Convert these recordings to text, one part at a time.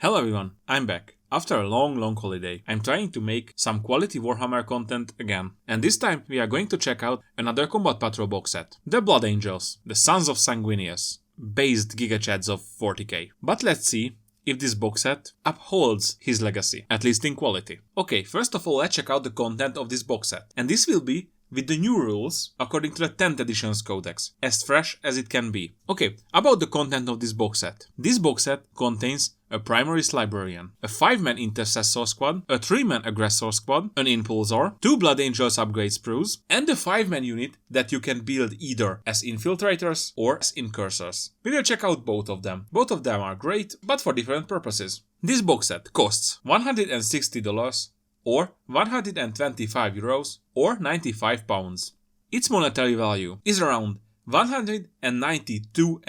Hello everyone, I'm back. After a long holiday, I'm trying to make some quality Warhammer content again. And this time we are going to check out another Combat Patrol box set. The Blood Angels, the Sons of Sanguinius, based gigachads of 40k. But let's see if this box set upholds his legacy, at least in quality. Okay, first of all let's check out the content of this box set. And this will be with the new rules according to the 10th edition's codex, as fresh as it can be. Okay, about the content of this box set. This box set contains a Primaris librarian, a 5-man Intercessor squad, a 3-man Aggressor squad, an Impulsor, 2 Blood Angels upgrade sprues, and a 5-man unit that you can build either as Infiltrators or as incursors. We will check out both of them. Both of them are great, but for different purposes. This box set costs $160 or 125 euros or 95 pounds. Its monetary value is around 192.5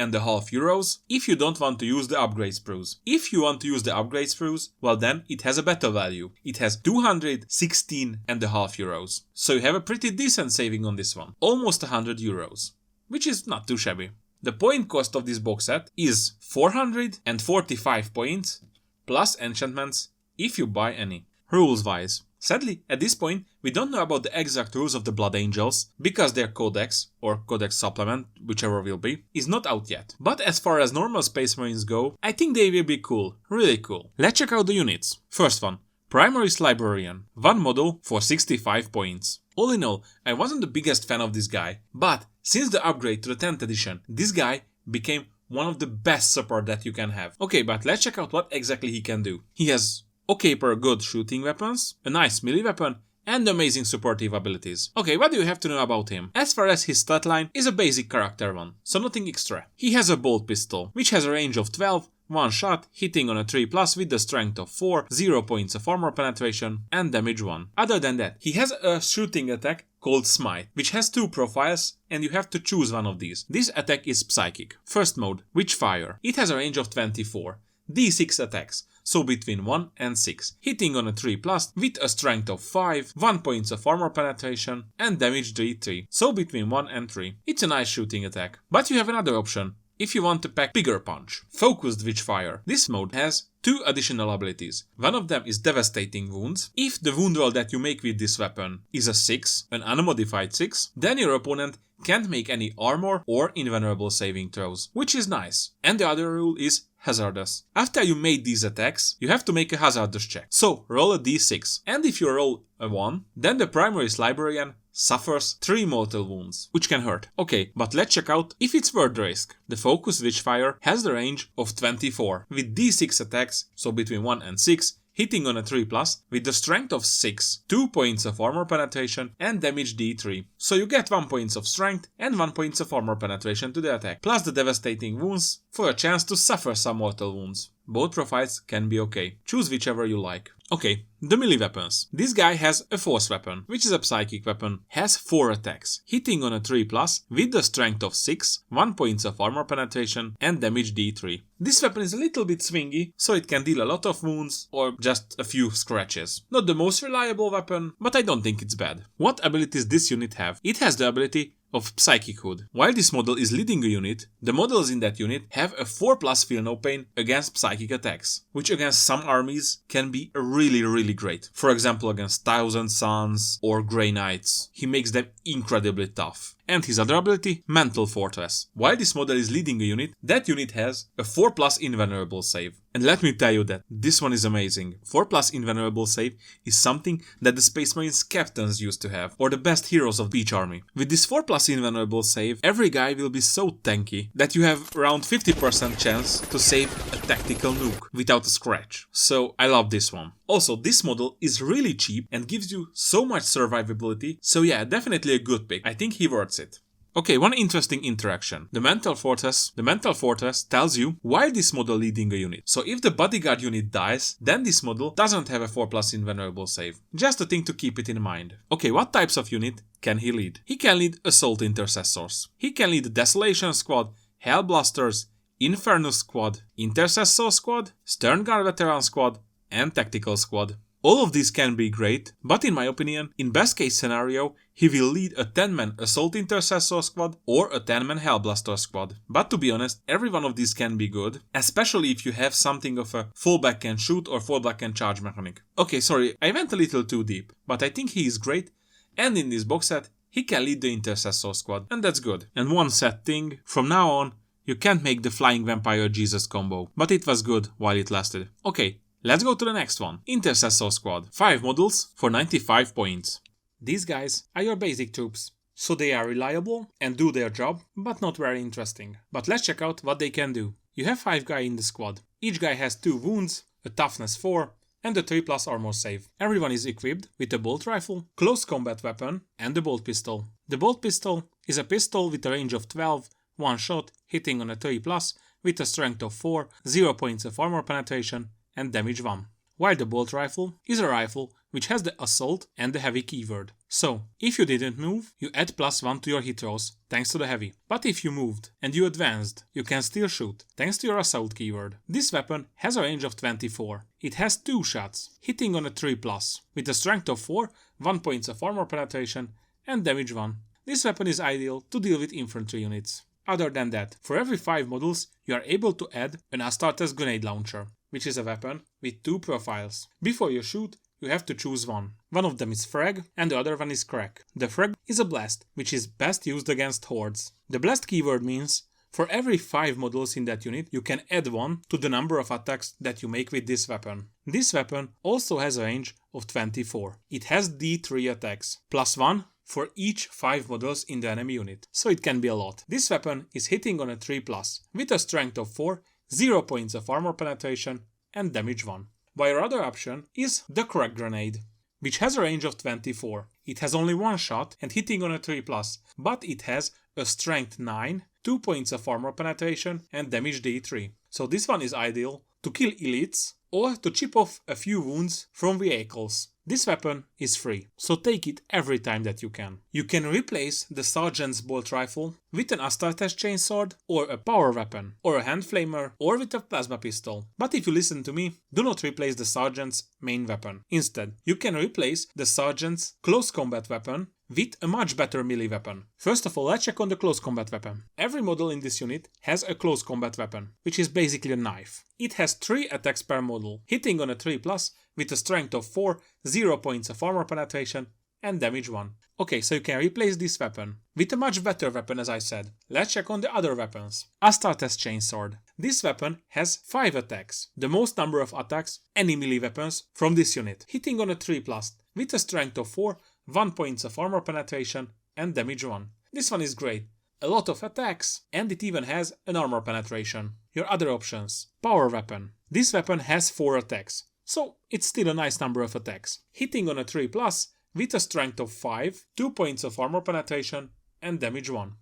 euros if you don't want to use the upgrade sprues. If you want to use the upgrade sprues, well then it has a better value. It has 216.5 euros. So you have a pretty decent saving on this one. Almost 100 euros. Which is not too shabby. The point cost of this box set is 445 points plus enchantments if you buy any. Rules wise. Sadly, at this point, we don't know about the exact rules of the Blood Angels, because their codex, or codex supplement, whichever will be, is not out yet. But as far as normal Space Marines go, I think they will be cool, really cool. Let's check out the units. First one, Primaris Librarian, one model for 65 points. All in all, I wasn't the biggest fan of this guy, but since the upgrade to the 10th edition, this guy became one of the best support that you can have. Okay, but let's check out what exactly he can do. He has okay per good shooting weapons, a nice melee weapon, and amazing supportive abilities. Okay, what do you have to know about him? As far as his stat line is a basic character one, so nothing extra. He has a bolt pistol, which has a range of 12, one shot, hitting on a 3+ with the strength of 4, 0 points of armor penetration, and damage 1. Other than that, he has a shooting attack called Smite, which has 2 profiles, and you have to choose one of these. This attack is Psychic. First mode, Witchfire. It has a range of 24. D6 attacks, so between 1 and 6, hitting on a 3+ with a strength of 5, 1 points of armor penetration, and damage D3, so between 1 and 3. It's a nice shooting attack. But you have another option, if you want to pack bigger punch. Focused Witchfire. This mode has 2 additional abilities. One of them is Devastating Wounds. If the wound roll that you make with this weapon is a 6, an unmodified 6, then your opponent can't make any armor or invulnerable saving throws, which is nice. And the other rule is hazardous. After you made these attacks, you have to make a hazardous check. So roll a d6, and if you roll a 1, then the Primaris Librarian suffers 3 mortal wounds, which can hurt. Okay, but let's check out if it's worth the risk. The Focused Witchfire has the range of 24, with d6 attacks, so between 1 and 6, hitting on a 3+ with the strength of 6, 2 points of armor penetration and damage D3. So you get 1 point of strength and 1 point of armor penetration to the attack, plus the Devastating Wounds for a chance to suffer some mortal wounds. Both profiles can be okay. Choose whichever you like. Okay, the melee weapons. This guy has a force weapon, which is a psychic weapon, has 4 attacks, hitting on a 3+ with the strength of 6, 1 point of armor penetration and damage D3. This weapon is a little bit swingy, so it can deal a lot of wounds or just a few scratches. Not the most reliable weapon, but I don't think it's bad. What abilities this unit have? It has the ability of Psychic Hood. While this model is leading a unit, the models in that unit have a 4+ feel no pain against psychic attacks, which against some armies can be really great. For example, against Thousand Suns or Grey Knights. He makes them incredibly tough. And his other ability, Mental Fortress. While this model is leading a unit, that unit has a 4+ invulnerable save. And let me tell you that this one is amazing. 4+ invulnerable save is something that the Space Marines captains used to have, or the best heroes of each army. With this 4+ invulnerable save, every guy will be so tanky that you have around 50% chance to save a tactical nuke without a scratch. So I love this one. Also, this model is really cheap and gives you so much survivability, so yeah, definitely a good pick. I think he worth it. Okay, one interesting interaction. The Mental Fortress tells you why this model leading a unit. So if the bodyguard unit dies, then this model doesn't have a 4+ invulnerable save. Just a thing to keep it in mind. Okay, what types of unit can he lead? He can lead Assault Intercessors. He can lead Desolation Squad, Hellblasters, Infernus Squad, Intercessor Squad, Sternguard Veteran Squad, and Tactical Squad. All of these can be great, but in my opinion, in best case scenario, he will lead a 10-man Assault Intercessor squad or a 10-man Hellblaster squad. But to be honest, every one of these can be good, especially if you have something of a fallback and shoot or fallback and charge mechanic. Okay, sorry, I went a little too deep, but I think he is great, and in this box set, he can lead the Intercessor squad, and that's good. And one sad thing, from now on, you can't make the Flying Vampire Jesus combo, but it was good while it lasted. Okay, let's go to the next one. Intercessor squad. 5 models for 95 points. These guys are your basic troops, so they are reliable and do their job, but not very interesting. But let's check out what they can do. You have 5 guys in the squad. Each guy has 2 wounds, a toughness 4, and a 3+ armor save. Everyone is equipped with a bolt rifle, close combat weapon, and a bolt pistol. The bolt pistol is a pistol with a range of 12, one shot, hitting on a 3+, with a strength of 4, 0 points of armor penetration, and damage 1. While the bolt rifle is a rifle which has the assault and the heavy keyword. So, if you didn't move, you add +1 to your hit rolls, thanks to the heavy. But if you moved and you advanced, you can still shoot, thanks to your assault keyword. This weapon has a range of 24. It has 2 shots, hitting on a 3+, with a strength of 4, 1 points of armor penetration, and damage 1. This weapon is ideal to deal with infantry units. Other than that, for every 5 models, you are able to add an Astartes grenade launcher, which is a weapon with 2 profiles. Before you shoot, you have to choose one. One of them is frag and the other one is crack. The frag is a blast, which is best used against hordes. The blast keyword means for every 5 models in that unit, you can add 1 to the number of attacks that you make with this weapon. This weapon also has a range of 24. It has D3 attacks, +1 for each 5 models in the enemy unit, so it can be a lot. This weapon is hitting on a 3+, with a strength of 4, 0 points of armor penetration, and damage 1. While your other option is the crack grenade, which has a range of 24. It has only 1 shot and hitting on a 3+, but it has a strength 9, 2 points of armor penetration, and damage D3. So this one is ideal to kill elites or to chip off a few wounds from vehicles. This weapon is free, so take it every time that you can. You can replace the Sergeant's bolt rifle with an Astartes chainsword, or a power weapon, or a hand flamer, or with a plasma pistol. But if you listen to me, do not replace the Sergeant's main weapon. Instead, you can replace the Sergeant's close combat weapon with a much better melee weapon. First of all, let's check on the close combat weapon. Every model in this unit has a close combat weapon, which is basically a knife. It has 3 attacks per model, hitting on a 3+, with a strength of 4, 0 points of armor penetration, and damage 1. Okay, so you can replace this weapon with a much better weapon, as I said. Let's check on the other weapons. Astartes chainsword. This weapon has 5 attacks, the most number of attacks any melee weapons from this unit, hitting on a 3+, with a strength of 4, 1 points of armor penetration, and damage 1. This one is great. A lot of attacks, and it even has an armor penetration. Your other options. Power weapon. This weapon has 4 attacks, so it's still a nice number of attacks. Hitting on a 3+, with a strength of 5, 2 points of armor penetration, and damage 1.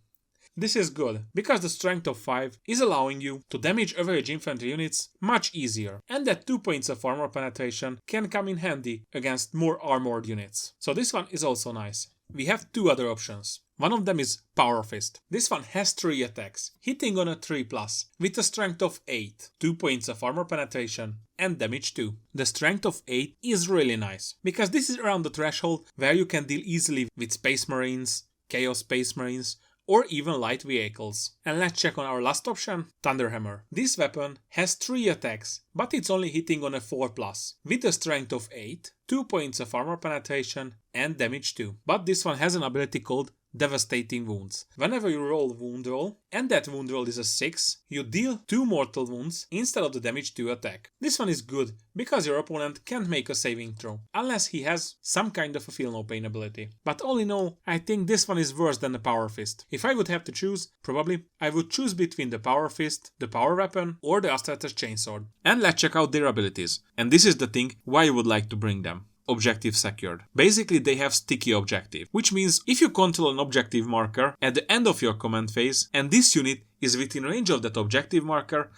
This is good, because the strength of 5 is allowing you to damage average infantry units much easier, and that 2 points of armor penetration can come in handy against more armored units. So this one is also nice. We have 2 other options. One of them is Power Fist. This one has 3 attacks, hitting on a 3+, with a strength of 8, 2 points of armor penetration, and damage 2. The strength of 8 is really nice, because this is around the threshold where you can deal easily with Space Marines, Chaos Space Marines, or even light vehicles. And let's check on our last option, Thunderhammer. This weapon has 3 attacks, but it's only hitting on a 4+, with a strength of 8, 2 points of armor penetration, and damage 2. But this one has an ability called Devastating Wounds. Whenever you roll wound roll, and that wound roll is a 6, you deal 2 mortal wounds instead of the damage 2 attack. This one is good, because your opponent can't make a saving throw, unless he has some kind of a feel no pain ability. But all in all, I think this one is worse than the Power Fist. If I would have to choose, probably I would choose between the Power Fist, the Power Weapon, or the Astartes Chainsword. And let's check out their abilities. And this is the thing why you would like to bring them. Objective secured. Basically they have sticky objective, which means if you control an objective marker at the end of your command phase and this unit is within range of that objective marker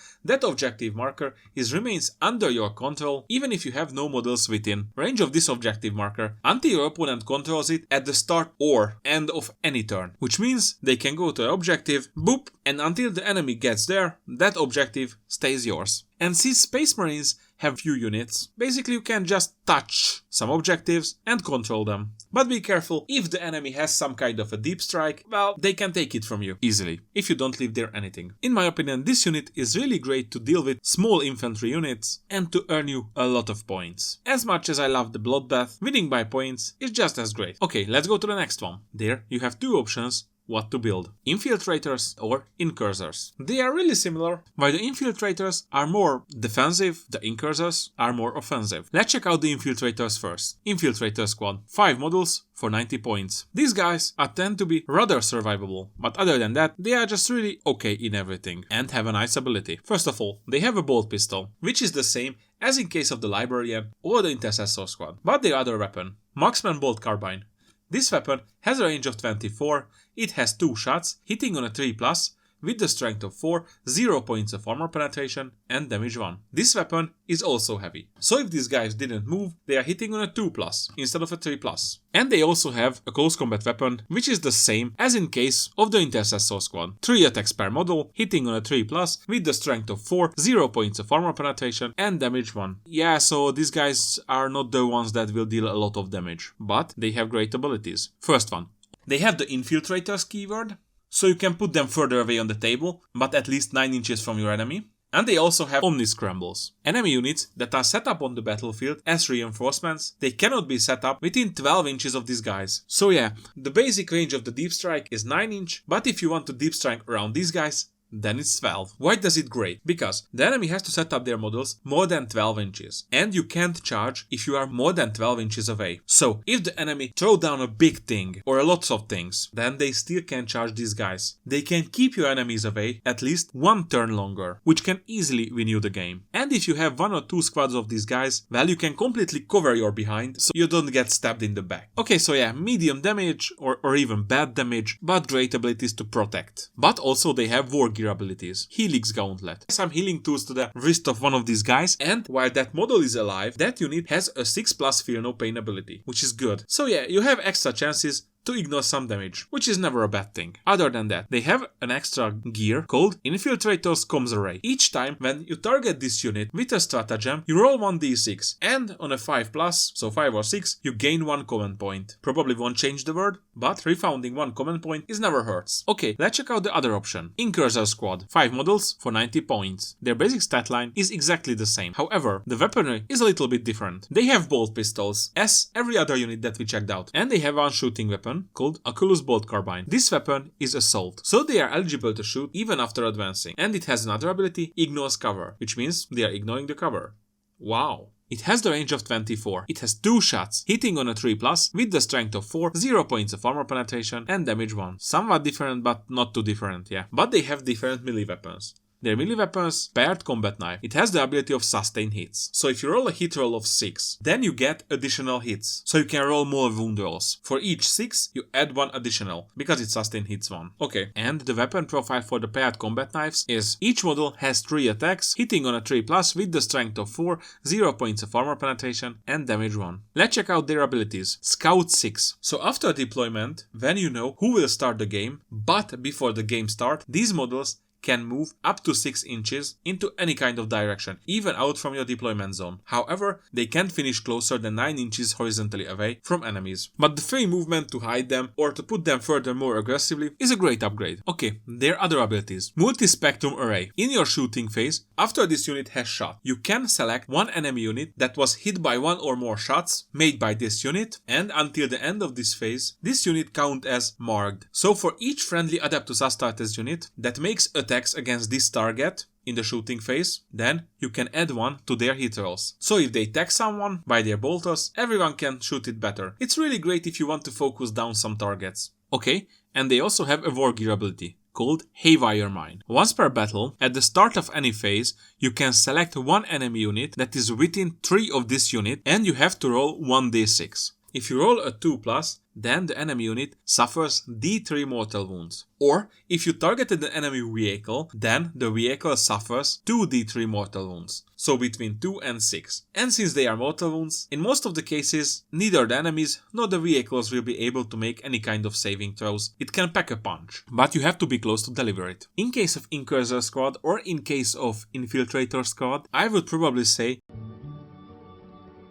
remains under your control even if you have no models within range of this objective marker until your opponent controls it at the start or end of any turn, which means they can go to an objective, boop, and until the enemy gets there, that objective stays yours. And since Space Marines have few units, basically you can just touch some objectives and control them. But be careful, if the enemy has some kind of a deep strike, well, they can take it from you easily, if you don't leave there anything. In my opinion, this unit is really great to deal with small infantry units and to earn you a lot of points. As much as I love the Bloodbath, winning by points is just as great. Okay, let's go to the next one. There you have two options what to build: Infiltrators or Incursors. They are really similar. While the Infiltrators are more defensive, the Incursors are more offensive. Let's check out the Infiltrators first. Infiltrator Squad, 5 models for 90 points. These guys tend to be rather survivable, but other than that, they are just really okay in everything and have a nice ability. First of all, they have a bolt pistol, which is the same as in case of the Librarian or the Intercessor Squad, but their other weapon, Marksman Bolt Carbine. This weapon has a range of 24, it has 2 shots, hitting on a 3+, with the strength of 4, 0 points of armor penetration and damage 1. This weapon is also heavy, so if these guys didn't move, they are hitting on a 2+ instead of a 3+. And they also have a close combat weapon, which is the same as in case of the Intercessor Squad. 3 attacks per model, hitting on a 3+, with the strength of 4, 0 points of armor penetration and damage 1. Yeah, so these guys are not the ones that will deal a lot of damage, but they have great abilities. First one, they have the Infiltrators keyword, so you can put them further away on the table, but at least 9 inches from your enemy. And they also have Omni Scrambles. Enemy units that are set up on the battlefield as reinforcements, they cannot be set up within 12 inches of these guys. So yeah, the basic range of the deep strike is 9 inch, but if you want to deep strike around these guys, then it's 12. Why does it great? Because the enemy has to set up their models more than 12 inches. And you can't charge if you are more than 12 inches away. So if the enemy throw down a big thing or a lot of things, then they still can charge these guys. They can keep your enemies away at least 1 turn longer, which can easily win you the game. And if you have 1 or 2 squads of these guys, well, you can completely cover your behind so you don't get stabbed in the back. Okay, so yeah, medium damage or even bad damage, but great abilities to protect. But also they have war gear abilities. Helix Gauntlet. Some healing tools to the wrist of one of these guys, and while that model is alive, that unit has a 6+ Feel No Pain ability, which is good. So yeah, you have extra chances to ignore some damage, which is never a bad thing. Other than that, they have an extra gear called Infiltrators Comms Array. Each time when you target this unit with a stratagem, you roll 1d6, and on a 5+, so 5 or 6, you gain 1 command point. Probably won't change the word, but refounding 1 command point is never hurts. Okay, let's check out the other option. Incursor Squad, 5 models for 90 points. Their basic stat line is exactly the same. However, the weaponry is a little bit different. They have bolt pistols, as every other unit that we checked out, and they have one shooting weapon called Oculus Bolt Carbine. This weapon is assault, so they are eligible to shoot even after advancing. And it has another ability, Ignores Cover, which means they are ignoring the cover. Wow. It has the range of 24. It has 2 shots, hitting on a 3+, with the strength of 4, 0 points of armor penetration and damage 1. Somewhat different, but not too different, yeah. But they have different melee weapons. Their melee weapons, paired combat knife. It has the ability of sustain hits. So if you roll a hit roll of 6, then you get additional hits. So you can roll more wound rolls. For each 6, you add 1 additional, because it sustain hits 1. Okay, and the weapon profile for the paired combat knives is each model has 3 attacks, hitting on a 3+, with the strength of 4, 0 points of armor penetration and damage 1. Let's check out their abilities. Scout 6. So after deployment, when you know who will start the game, but before the game starts, these models can move up to 6 inches into any kind of direction, even out from your deployment zone. However, they can't finish closer than 9 inches horizontally away from enemies. But the free movement to hide them or to put them further more aggressively is a great upgrade. Okay, their other abilities. Multi-Spectrum Array. In your shooting phase, after this unit has shot, you can select one enemy unit that was hit by 1 or more shots made by this unit, and until the end of this phase, this unit counts as marked. So for each friendly Adeptus Astartes unit that makes attacks against this target in the shooting phase, then you can add 1 to their hit rolls. So if they tag someone by their bolters, everyone can shoot it better. It's really great if you want to focus down some targets. Okay, and they also have a war gear ability called Haywire Mine. Once per battle, at the start of any phase, you can select one enemy unit that is within 3 of this unit, and you have to roll 1d6. If you roll a 2+, then the enemy unit suffers D3 mortal wounds. Or, if you targeted the enemy vehicle, then the vehicle suffers 2d3 mortal wounds, so between 2 and 6. And since they are mortal wounds, in most of the cases, neither the enemies nor the vehicles will be able to make any kind of saving throws. It can pack a punch, but you have to be close to deliver it. In case of Incursor squad or in case of Infiltrator squad, I would probably say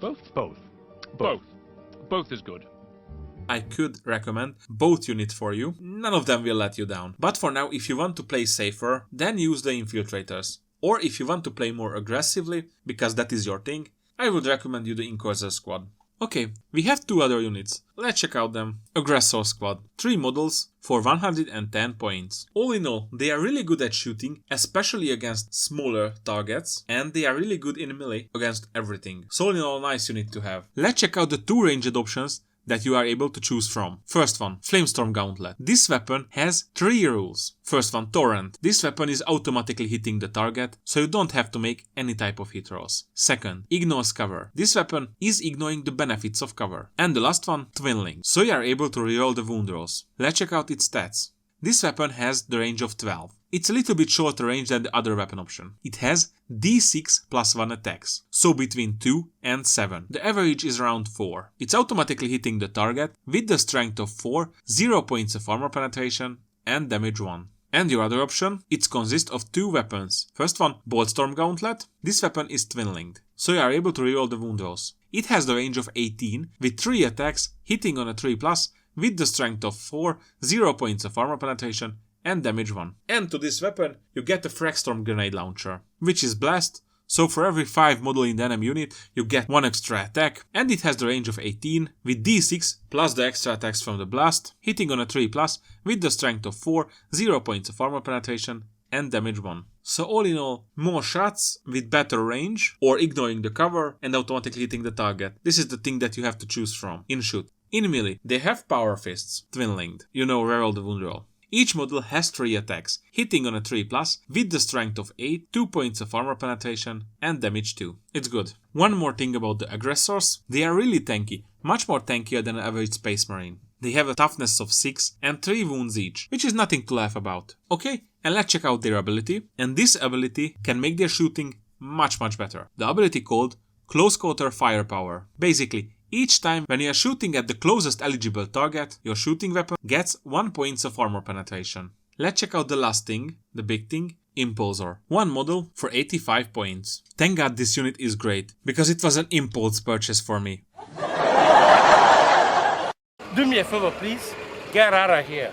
Both is good. I could recommend both units for you. None of them will let you down. But for now, if you want to play safer, then use the Infiltrators. Or if you want to play more aggressively, because that is your thing, I would recommend you the Incursor squad. Okay, we have 2 other units. Let's check out them. Aggressor squad. 3 models for 110 points. All in all, they are really good at shooting, especially against smaller targets, and they are really good in melee against everything. So all in all, nice unit to have. Let's check out the 2 ranged options that you are able to choose from. First one, Flamestorm Gauntlet. This weapon has 3 rules. First one, Torrent. This weapon is automatically hitting the target, so you don't have to make any type of hit rolls. Second, Ignores Cover. This weapon is ignoring the benefits of cover. And the last one, Twinling. So you are able to reroll the wound rolls. Let's check out its stats. This weapon has the range of 12. It's a little bit shorter range than the other weapon option. It has D6 plus 1 attacks, so between 2 and 7. The average is around 4. It's automatically hitting the target with the strength of 4, 0 points of armor penetration and damage 1. And your other option, it consists of 2 weapons. First one, Boltstorm Gauntlet. This weapon is twin-linked, so you are able to reroll the wound rolls. It has the range of 18 with 3 attacks, hitting on a 3+, with the strength of 4, 0 points of armor penetration and damage 1. And to this weapon, you get a Fragstorm Grenade Launcher, which is blast, so for every 5 model in the enemy unit, you get 1 extra attack, and it has the range of 18, with d6 plus the extra attacks from the blast, hitting on a 3+, with the strength of 4, 0 points of armor penetration and damage 1. So all in all, more shots with better range, or ignoring the cover and automatically hitting the target. This is the thing that you have to choose from in shoot. In melee, they have Power Fists, twin-linked, reroll the wound roll. Each model has 3 attacks, hitting on a 3+, with the strength of 8, 2 points of armor penetration and damage 2. It's good. One more thing about the Aggressors, they are really tanky, much more tankier than an average Space Marine. They have a toughness of 6 and 3 wounds each, which is nothing to laugh about. Okay, and let's check out their ability, and this ability can make their shooting much better. The ability called Close Quarter Firepower. Basically, each time when you are shooting at the closest eligible target, your shooting weapon gets 1 point of armor penetration. Let's check out the last thing, the big thing, Impulsor. 1 model for 85 points. Thank God this unit is great, because it was an impulse purchase for me. Do me a favor, please. Get out of here.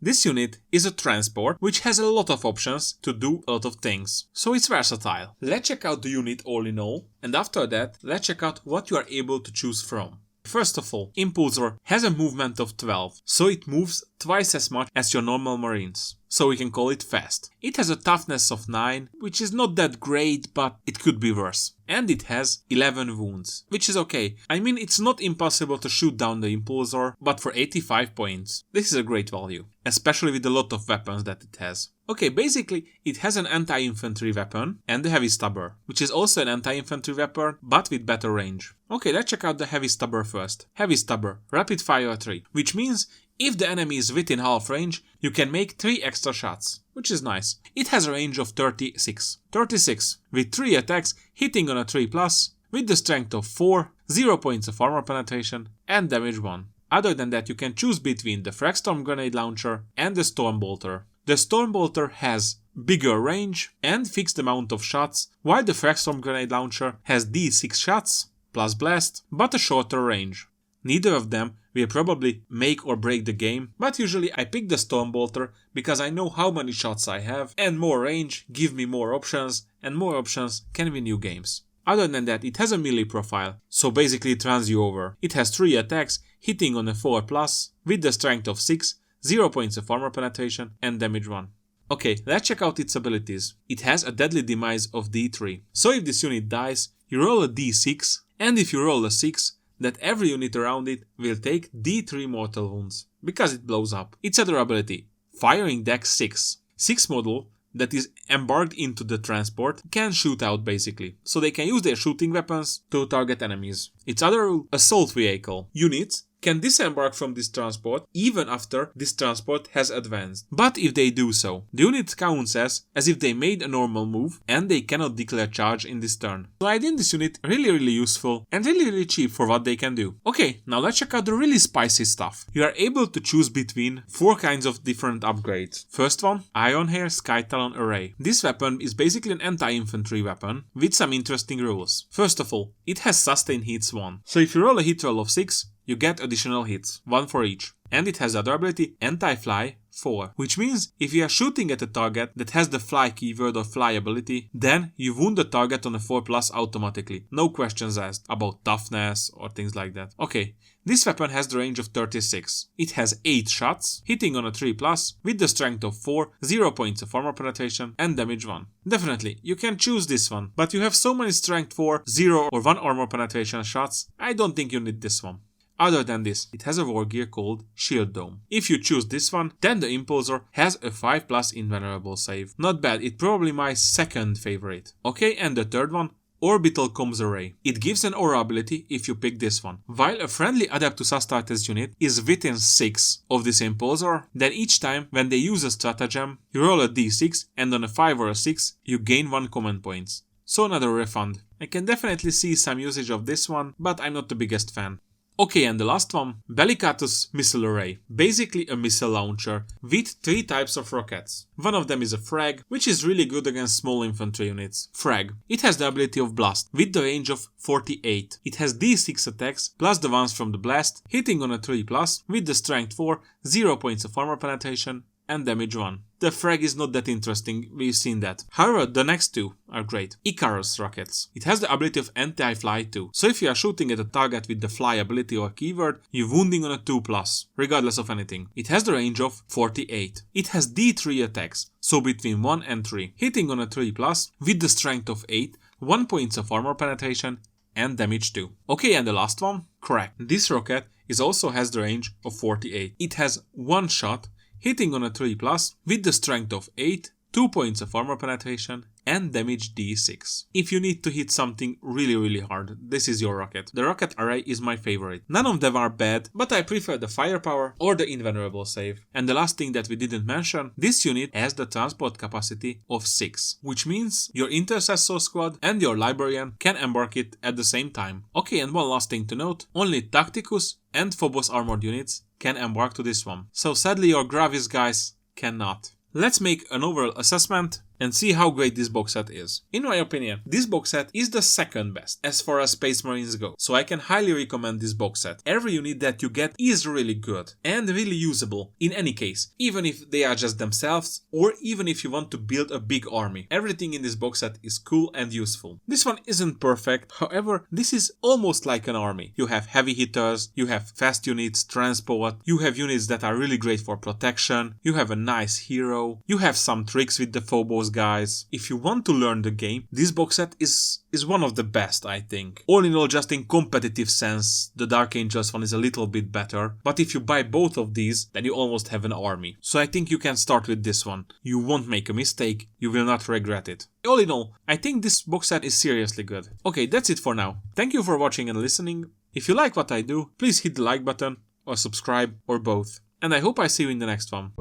This unit is a transport which has a lot of options to do a lot of things, so it's versatile. Let's check out the unit all in all, and after that, let's check out what you are able to choose from. First of all, Impulsor has a movement of 12, so it moves twice as much as your normal Marines, so we can call it fast. It has a toughness of 9, which is not that great, but it could be worse. And it has 11 wounds, which is okay. I mean, it's not impossible to shoot down the Impulsor, but for 85 points, this is a great value, especially with a lot of weapons that it has. Okay, basically, it has an anti-infantry weapon and the Heavy Stubber, which is also an anti-infantry weapon, but with better range. Okay, let's check out the Heavy Stubber first. Heavy Stubber, Rapid Fire 3, which means if the enemy is within half range, you can make 3 extra shots, which is nice. It has a range of 36. 36, with 3 attacks, hitting on a 3+, with the strength of 4, 0 points of armor penetration, and damage 1. Other than that, you can choose between the Fragstorm Grenade Launcher and the Stormbolter. The Stormbolter has bigger range and fixed amount of shots, while the Fragstorm Grenade Launcher has D6 shots, plus blast, but a shorter range. Neither of them will probably make or break the game, but usually I pick the Stormbolter because I know how many shots I have, and more range give me more options, and more options can win you games. Other than that, it has a melee profile, so basically it runs you over. It has 3 attacks, hitting on a 4+, with the strength of 6, 0 points of armor penetration and damage 1. Okay, let's check out its abilities. It has a deadly demise of D3. So if this unit dies, you roll a D6, and if you roll a 6, that every unit around it will take D3 mortal wounds, because it blows up. Its other ability, Firing Dex 6. 6 model that is embarked into the transport can shoot out basically, so they can use their shooting weapons to target enemies. Its other rule, Assault Vehicle. Units can disembark from this transport even after this transport has advanced. But if they do so, the unit counts as if they made a normal move and they cannot declare charge in this turn. So I think this unit really useful and really cheap for what they can do. Okay, now let's check out the really spicy stuff. You are able to choose between 4 kinds of different upgrades. First one, Iron Hair Sky Talon Array. This weapon is basically an anti-infantry weapon with some interesting rules. First of all, it has sustain hits 1. So if you roll a hit roll of 6, you get additional hits, 1 for each. And it has the other ability, Anti-Fly 4, which means if you are shooting at a target that has the fly keyword or fly ability, then you wound the target on a 4+ automatically. No questions asked about toughness or things like that. Okay, this weapon has the range of 36. It has 8 shots, hitting on a 3+, with the strength of 4, 0 points of armor penetration, and damage 1. Definitely, you can choose this one, but you have so many strength 4, 0 or 1 armor penetration shots, I don't think you need this one. Other than this, it has a war gear called Shield Dome. If you choose this one, then the Impulsor has a 5+ invulnerable save. Not bad, it's probably my second favorite. Okay, and the third one, Orbital Comms Array. It gives an aura ability if you pick this one. While a friendly Adeptus Astartes unit is within 6 of this Impulsor, then each time when they use a stratagem, you roll a d6 and on a 5 or a 6, you gain 1 command points. So another refund. I can definitely see some usage of this one, but I'm not the biggest fan. Okay, and the last one, Bellicatus Missile Array. Basically a missile launcher with 3 types of rockets. One of them is a frag, which is really good against small infantry units. Frag. It has the ability of blast with the range of 48. It has d6 attacks plus the ones from the blast, hitting on a 3+ with the strength 4, 0 points of armor penetration and damage 1. The frag is not that interesting, we've seen that. However, the next 2 are great. Icarus rockets. It has the ability of anti-fly 2. So if you are shooting at a target with the fly ability or keyword, you're wounding on a 2+, regardless of anything. It has the range of 48. It has d3 attacks, so between 1 and 3, hitting on a 3+, with the strength of 8, 1 points of armor penetration, and damage 2. Okay, and the last one, Crack. This rocket also has the range of 48. It has 1 shot, hitting on a 3+, with the strength of 8, 2 points of armor penetration, and damage d6. If you need to hit something really hard, this is your rocket. The rocket array is my favorite. None of them are bad, but I prefer the firepower or the invulnerable save. And the last thing that we didn't mention, this unit has the transport capacity of 6, which means your Intercessor squad and your librarian can embark it at the same time. Okay, and one last thing to note, only Tacticus and Phobos armored units can embark to this one. So sadly your Gravis guys cannot. Let's make an overall assessment and see how great this box set is. In my opinion, this box set is the second best as far as Space Marines go, so I can highly recommend this box set. Every unit that you get is really good and really usable in any case, even if they are just themselves or even if you want to build a big army. Everything in this box set is cool and useful. This one isn't perfect, however, this is almost like an army. You have heavy hitters, you have fast units, transport, you have units that are really great for protection, you have a nice hero, you have some tricks with the Phobos guys. If you want to learn the game, this box set is one of the best, I think. All in all, just in competitive sense, the Dark Angels one is a little bit better, but if you buy both of these, then you almost have an army. So I think you can start with this one. You won't make a mistake, you will not regret it. All in all, I think this box set is seriously good. Okay, that's it for now. Thank you for watching and listening. If you like what I do, please hit the like button or subscribe or both. And I hope I see you in the next one.